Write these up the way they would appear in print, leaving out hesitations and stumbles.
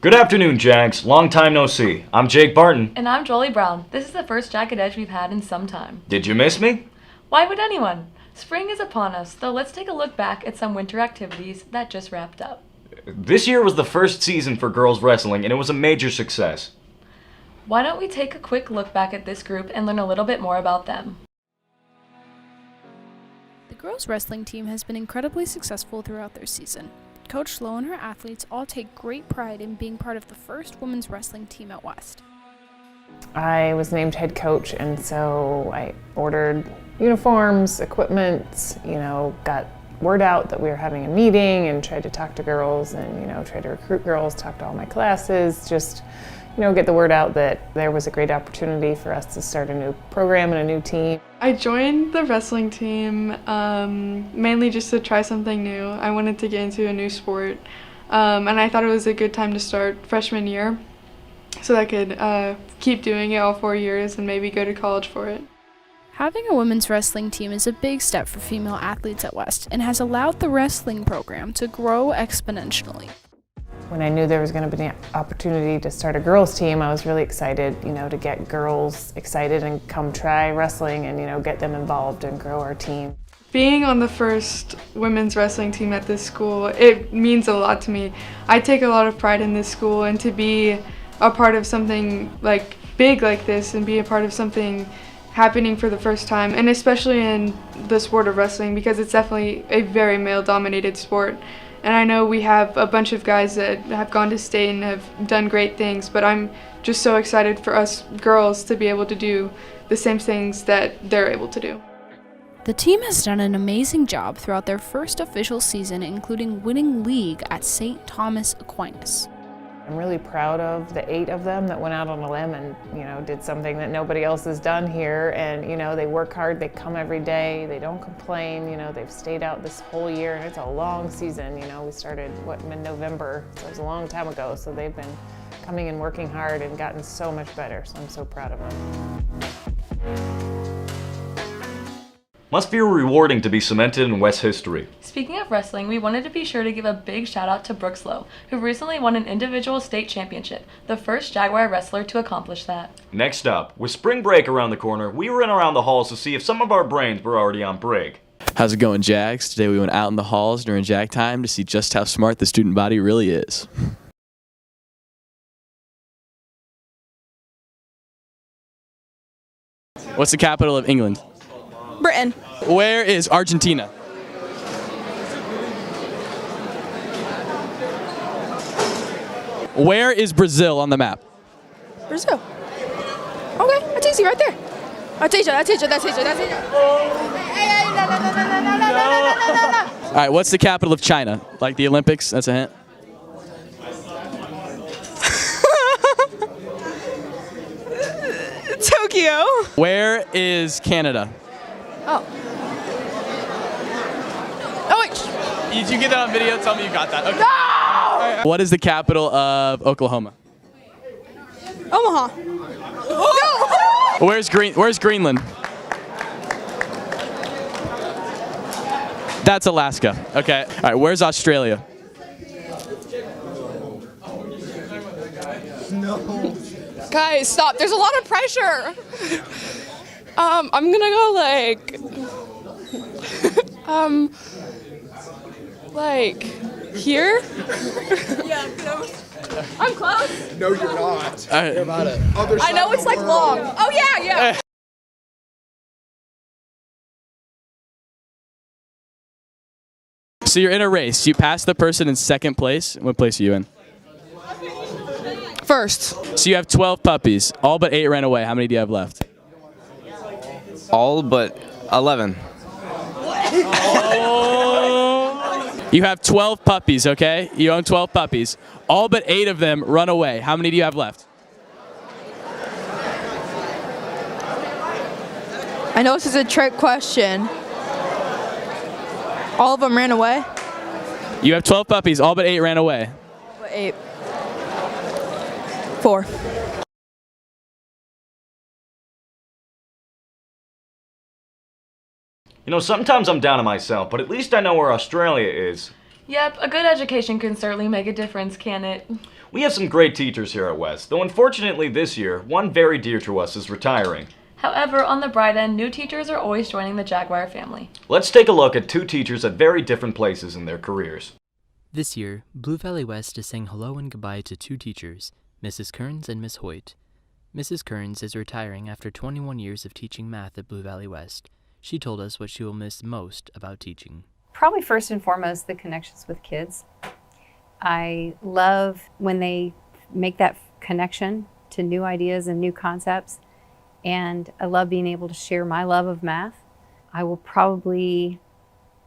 Good afternoon, Jags. Long time no see. I'm Jake Barton. And I'm Jolie Brown. This is the first Jagged Edge we've had in some time. Did you miss me? Why would anyone? Spring is upon us, though let's take a look back at some winter activities that just wrapped up. This year was the first season for girls wrestling, and it was a major success. Why don't we take a quick look back at this group and learn a little bit more about them? The girls wrestling team has been incredibly successful throughout their season. Coach Slow and her athletes all take great pride in being part of the first women's wrestling team at West. I was named head coach, and so I ordered uniforms, equipment, got word out that we were having a meeting and tried to talk to girls and, tried to recruit girls, talk to all my classes, just, get the word out that there was a great opportunity for us to start a new program and a new team. I joined the wrestling team mainly just to try something new. I wanted to get into a new sport, and I thought it was a good time to start freshman year so that I could keep doing it all 4 years and maybe go to college for it. Having a women's wrestling team is a big step for female athletes at West and has allowed the wrestling program to grow exponentially. When I knew there was going to be an opportunity to start a girls team, I was really excited, to get girls excited and come try wrestling and, get them involved and grow our team. Being on the first women's wrestling team at this school, it means a lot to me. I take a lot of pride in this school, and to be a part of something like big like this and be a part of something happening for the first time, and especially in the sport of wrestling, because it's definitely a very male-dominated sport. And I know we have a bunch of guys that have gone to state and have done great things, but I'm just so excited for us girls to be able to do the same things that they're able to do. The team has done an amazing job throughout their first official season, including winning league at St. Thomas Aquinas. I'm really proud of the 8 of them that went out on a limb and, did something that nobody else has done here. And, they work hard, they come every day, they don't complain, they've stayed out this whole year, and it's a long season. We started, mid-November, so it was a long time ago. So they've been coming and working hard and gotten so much better, so I'm so proud of them. Must feel rewarding to be cemented in West history. Speaking of wrestling, we wanted to be sure to give a big shout out to Brooke Slow, who recently won an individual state championship, the first Jaguar wrestler to accomplish that. Next up, with spring break around the corner, we ran around the halls to see if some of our brains were already on break. How's it going, Jags? Today we went out in the halls during Jag time to see just how smart the student body really is. What's the capital of England? Britain. Where is Argentina? Where is Brazil on the map? Brazil. Okay, that's easy right there. That's easy. All right, what's the capital of China? Like the Olympics? That's a hint. Tokyo. Where is Canada? Oh. Oh, wait. Did you get that on video? Tell me you got that. Okay. No! What is the capital of Oklahoma? Omaha. No! Where's Greenland? That's Alaska. Okay. All right, where's Australia? No. Guys, stop. There's a lot of pressure. I'm gonna go like here? Yeah, close. I'm close. No, you're not. All right. You're about it. I know it's like long. Oh yeah. So you're in a race. You pass the person in second place. What place are you in? First. So you have 12 puppies. All but 8 ran away. How many do you have left? All but 11. You have 12 puppies, okay? You own 12 puppies. All but 8 of them run away. How many do you have left? I know this is a trick question. All of them ran away? You have 12 puppies. All but 8 ran away. What, 8? 4. Sometimes I'm down on myself, but at least I know where Australia is. Yep, a good education can certainly make a difference, can it? We have some great teachers here at West, though unfortunately this year, one very dear to us is retiring. However, on the bright end, new teachers are always joining the Jaguar family. Let's take a look at two teachers at very different places in their careers. This year, Blue Valley West is saying hello and goodbye to two teachers, Mrs. Kearns and Miss Hoyt. Mrs. Kearns is retiring after 21 years of teaching math at Blue Valley West. She told us what she will miss most about teaching. Probably first and foremost, the connections with kids. I love when they make that connection to new ideas and new concepts, and I love being able to share my love of math. I will probably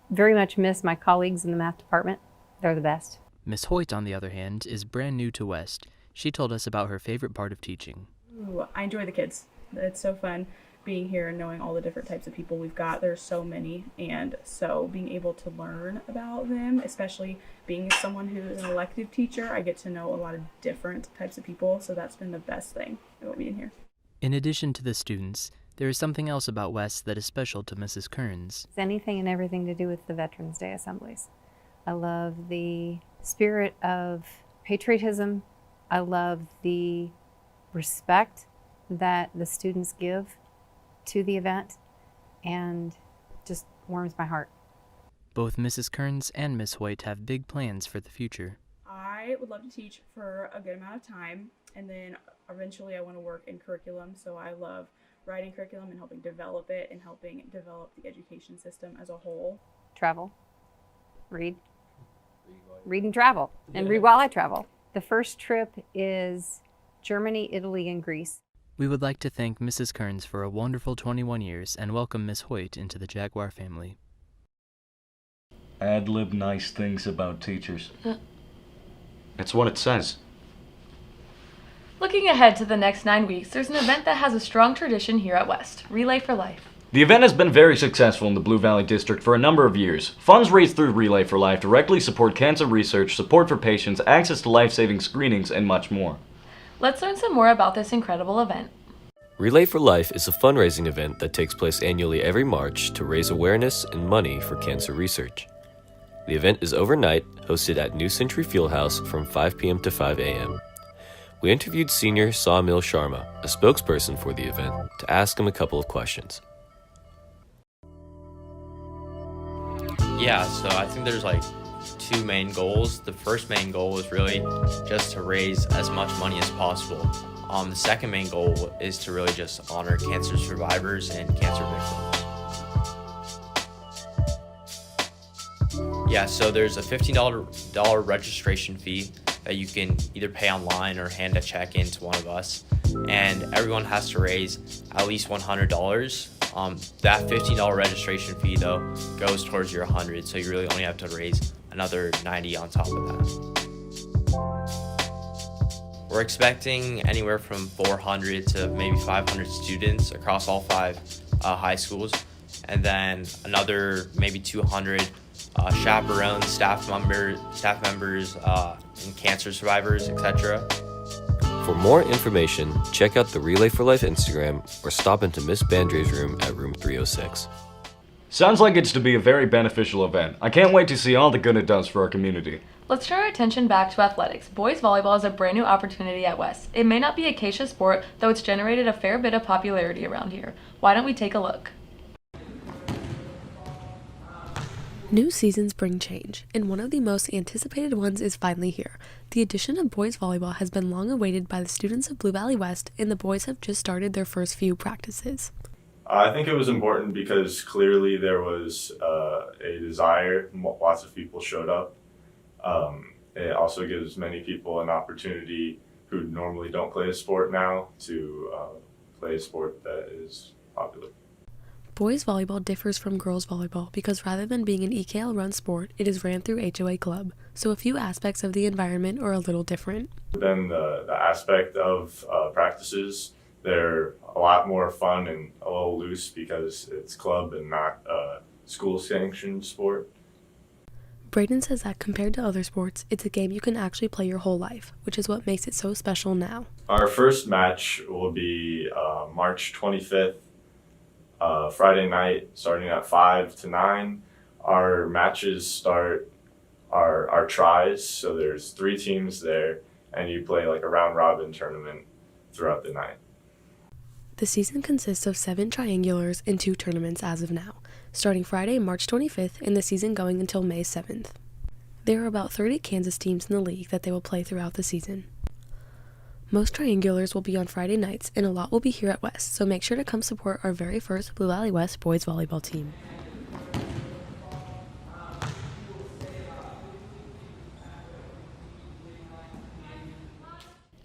very much miss my colleagues in the math department. They're the best. Miss Hoyt, on the other hand, is brand new to West. She told us about her favorite part of teaching. Ooh, I enjoy the kids. It's so fun being here and knowing all the different types of people we've got. There's so many, and so being able to learn about them, especially being someone who is an elective teacher, I get to know a lot of different types of people, so that's been the best thing about being here. In addition to the students, there is something else about West that is special to Mrs. Kearns. It's anything and everything to do with the Veterans Day assemblies. I love the spirit of patriotism. I love the respect that the students give to the event, and just warms my heart. Both Mrs. Kearns and Miss Hoyt have big plans for the future. I would love to teach for a good amount of time, and then eventually I want to work in curriculum, so I love writing curriculum and helping develop it and helping develop the education system as a whole. Travel, read and travel, and read while I travel. The first trip is Germany, Italy, and Greece. We would like to thank Mrs. Kearns for a wonderful 21 years and welcome Miss Hoyt into the Jaguar family. Ad-lib nice things about teachers. That's what it says. Looking ahead to the next 9 weeks, there's an event that has a strong tradition here at West, Relay for Life. The event has been very successful in the Blue Valley District for a number of years. Funds raised through Relay for Life directly support cancer research, support for patients, access to life-saving screenings, and much more. Let's learn some more about this incredible event. Relay for Life is a fundraising event that takes place annually every March to raise awareness and money for cancer research. The event is overnight, hosted at New Century Fieldhouse from 5 p.m. to 5 a.m. We interviewed Senior Sawmill Sharma, a spokesperson for the event, to ask him a couple of questions. Yeah, so I think there's like two main goals. The first main goal is really just to raise as much money as possible. The second main goal is to really just honor cancer survivors and cancer victims. Yeah, so there's a $15 registration fee that you can either pay online or hand a check in to one of us. And everyone has to raise at least $100. That $15 registration fee though goes towards your $100, so you really only have to raise another $90 on top of that. We're expecting anywhere from 400 to maybe 500 students across all 5 high schools, and then another maybe 200 chaperones, staff members, and cancer survivors, etc. For more information, check out the Relay for Life Instagram or stop into Miss Bandre's room at room 306. Sounds like it's to be a very beneficial event. I can't wait to see all the good it does for our community. Let's turn our attention back to athletics. Boys volleyball is a brand new opportunity at West. It may not be a Acacia sport, though it's generated a fair bit of popularity around here. Why don't we take a look? New seasons bring change, and one of the most anticipated ones is finally here. The addition of boys volleyball has been long awaited by the students of Blue Valley West, and the boys have just started their first few practices. I think it was important because clearly there was a desire, lots of people showed up. It also gives many people an opportunity who normally don't play a sport now to play a sport that is popular. Boys volleyball differs from girls volleyball because rather than being an EKL-run sport, it is ran through HOA Club, so a few aspects of the environment are a little different. Then the aspect of practices, they're a lot more fun and a little loose because it's club and not a school-sanctioned sport. Braden says that compared to other sports, it's a game you can actually play your whole life, which is what makes it so special now. Our first match will be March 25th. Friday night, starting at 5 to 9. Our matches start our tries, so there's 3 teams there, and you play like a round robin tournament throughout the night. The season consists of 7 triangulars and 2 tournaments as of now, starting Friday, March 25th, and the season going until May 7th. There are about 30 Kansas teams in the league that they will play throughout the season. Most triangulars will be on Friday nights, and a lot will be here at West, so make sure to come support our very first Blue Valley West boys volleyball team.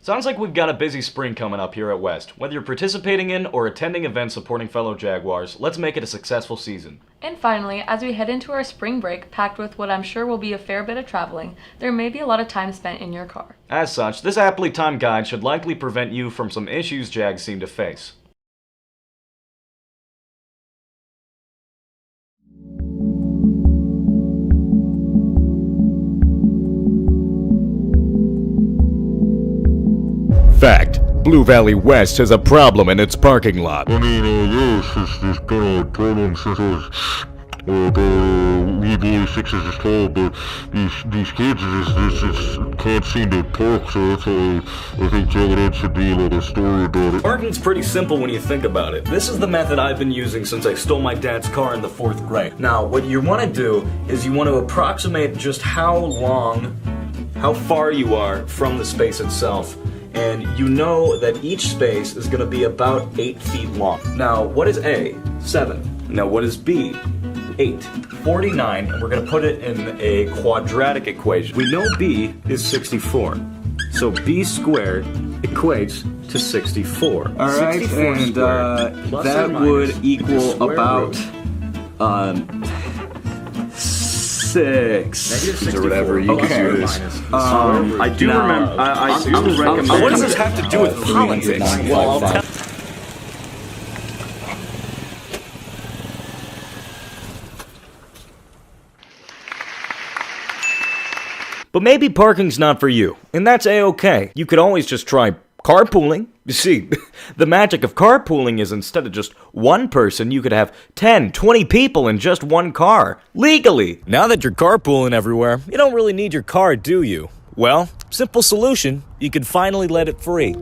Sounds like we've got a busy spring coming up here at West. Whether you're participating in or attending events supporting fellow Jaguars, let's make it a successful season. And finally, as we head into our spring break, packed with what I'm sure will be a fair bit of traveling, there may be a lot of time spent in your car. As such, this aptly timed guide should likely prevent you from some issues Jags seem to face. Fact: Blue Valley West has a problem in its parking lot. I mean, yes, there's been a problem since we boys 6 inches tall, but these kids just can't seem to park, so that's why I think Jagged should be able to story about it. Parking's pretty simple when you think about it. This is the method I've been using since I stole my dad's car in the 4th grade. Now, what you want to do is you want to approximate just how far you are from the space itself. And you know that each space is going to be about 8 feet long. Now, what is A? 7. Now, what is B? 8. 49, and we're going to put it in a quadratic equation. We know B is 64. So B squared equates to 64. All right, 64 and squared, that would equal about 6 or whatever you can do this. I do remember. I do recommend. What does this have to do with politics? Well, I'll tell. But maybe parking's not for you, and that's a-okay. You could always just try carpooling. You see, the magic of carpooling is instead of just one person, you could have 10, 20 people in just one car, legally. Now that you're carpooling everywhere, you don't really need your car, do you? Well, simple solution, you can finally let it free.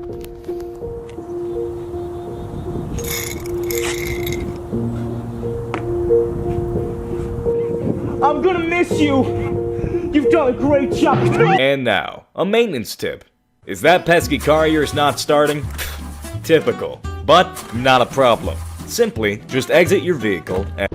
I'm gonna miss you! You've done a great job! And now, a maintenance tip. Is that pesky car of yours not starting? Typical, but not a problem. Simply, just exit your vehicle and...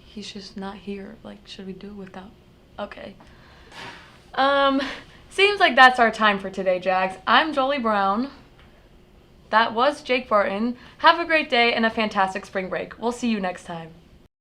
He's just not here. Like, should we do it without? Okay. Seems like that's our time for today, Jags. I'm Jolie Brown. That was Jake Barton. Have a great day and a fantastic spring break. We'll see you next time.